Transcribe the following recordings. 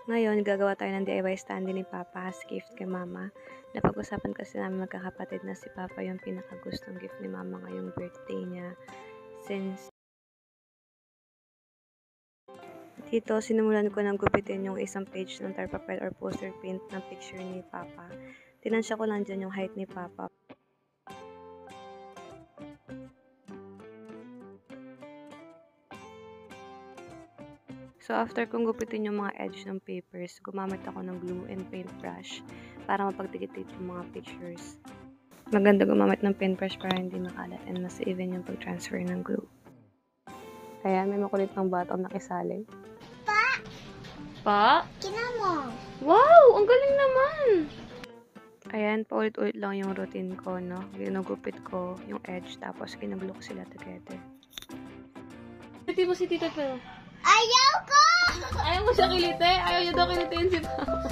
Ngayon, gagawa tayo ng DIY stand ni Papa as gift kay Mama. Napag-usapan kasi namin magkakapatid na si Papa yung pinakagustong gift ni Mama ngayong birthday niya. Since dito, sinimulan ko nang gupitin yung isang page ng tar papel or poster print ng picture ni Papa. Tinansya ko lang dyan yung height ni Papa. So, after kong gupitin yung mga edge ng papers, gumamit ako ng glue and paintbrush para mapagdikit-dikit yung mga pictures. Maganda gumamit ng paintbrush para hindi makalat and mas even yung pag-transfer ng glue. Ayan, may makulit ng batang nakisali. Pa? Kina mo. Wow! Ang galing naman! Ayan, paulit-ulit lang yung routine ko, no? Ginugupit ko yung edge, tapos kinaglo ko sila together. Piti mo si Tita Phil. Ayaw ko! Ayaw mo siya kilite? Ayaw niya daw kilitin si Papa.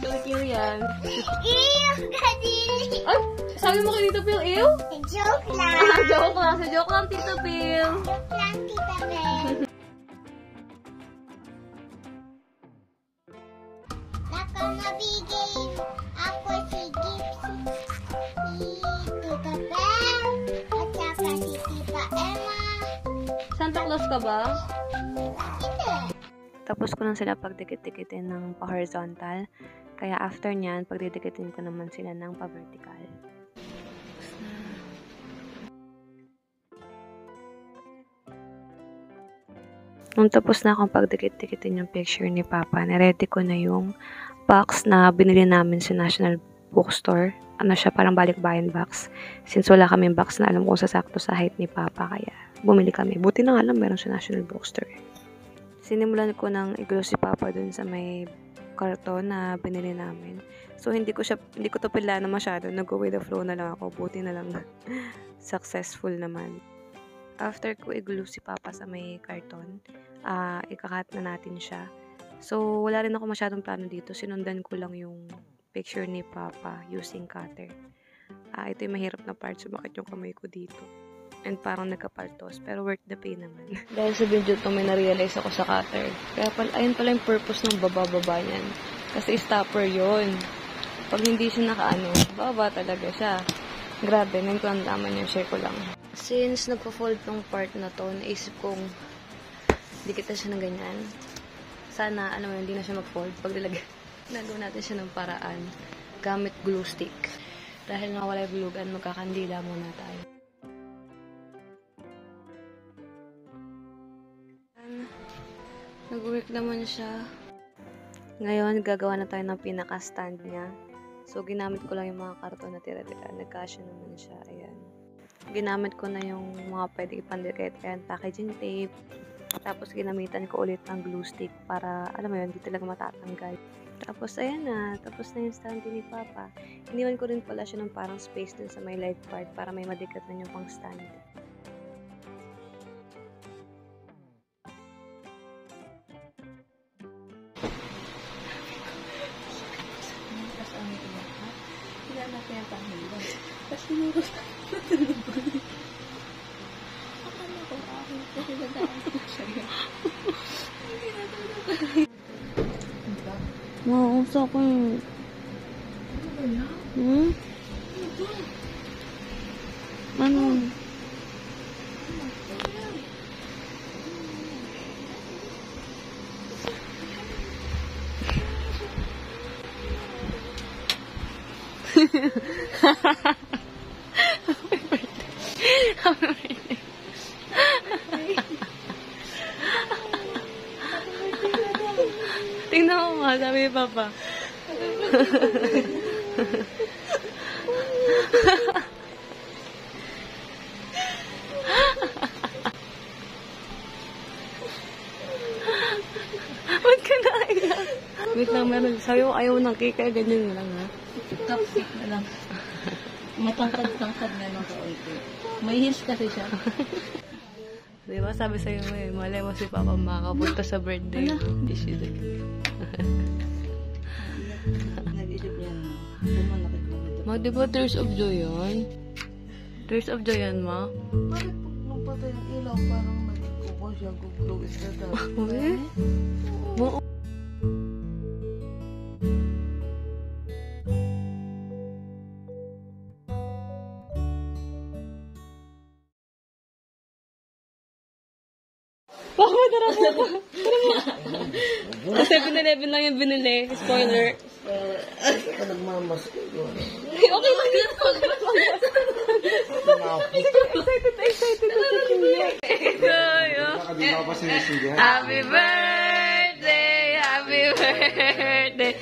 So cute yan. Ew, kadili. Ay! Sabi mo kay Tita Phil, ew? Joke lang. Joke lang. Sa joke lang, Tita Phil. Joke lang, Tita Bel. Nakamabigay ako si Gypsy, si Tita Bel, at saka si Tita Emma. Santa Claus ka ba? Hindi. Tapos ko lang sila pagdikit-dikitin ng pa-horizontal. Kaya after nyan, pagdidikitin ko naman sila ng pa-vertical. Nung tapos na akong pagdikit-dikitin yung picture ni Papa, naready ko na yung box na binili namin sa National Bookstore. Ano siya, parang balikbayan box. Since wala kaming box na alam kung sasakto sa height ni Papa, kaya bumili kami. Buti na nga lang meron sa National Bookstore. Sinimulan ko ng i-glue si Papa dun sa may karton na binili namin. So, hindi ko to pila na masyado. Nag-go with the flow na lang ako. Buti na lang successful naman. After ko i-glue si Papa sa may karton, ikakat na natin siya. So, wala rin ako masyadong plano dito. Sinundan ko lang yung picture ni Papa using cutter. Ito yung mahirap na part. Sumakit yung kamay ko dito. And parang nagkapaltos. Pero worth the pain naman. Dahil sa video to, may na-realize ako sa cutter. Kaya ayun pala yung purpose ng baba-baba niyan. Kasi stopper yon. Pag hindi siya baba talaga siya. Grabe, ngayon ko ang daman yung share ko lang. Since nagpo-fold tong part na to, naisip kong dikit na siya ng ganyan. Sana, hindi na siya mag-fold. Pag nagawa natin siya ng paraan gamit glue stick. Dahil nga wala yung glue gun, magkakandila muna tayo. Nag-work naman siya. Ngayon, gagawa na tayo ng pinaka-stand niya. So, ginamit ko lang yung mga karton na tira-tira. Nagkasya naman siya. Ayan. Ginamit ko na yung mga pwede ipandikit. Ayan, packaging tape. Tapos, ginamitan ko ulit ng glue stick para, hindi talaga matatanggal. Tapos, ayan na. Tapos na yung stand ni Papa. Iniwan ko rin pala siya ng parang space dun sa may leg part para may madikit na yung pang stand. Tapos sinuro sa natulog ko. Akala ko akin kasi nadaan ko siya. Hindi natulog. Mausa ko yung... Ano? Happy birthday. Tingnan mo nga, sabi ni Papa. Ba't ka naiyak? Wait lang, meron. Sabi mo ayaw ng cake, kaya ganyan na lang, ha? Cupcake na lang. Matangkad-tangkad na lang sa oito. May heels kasi siya. Diba, sabi sa'yo mo malay mo si Papa makapunta sa birthday. Hindi siya doon. Nag-isip yan. Ma, diba Tears of Joy yan? Tears of Joy yan, ma? Bakit nung patay ang ilaw, parang nagkukuha siya, guglo is the dark. Oo. Baka madara po. Sa 7-Eleven lang yung binili. Spoiler. Ito nagmamas ko yun. Okay lang yun. Excited na si Kuya. Nakadila pa sa messenger. Happy birthday! Happy birthday!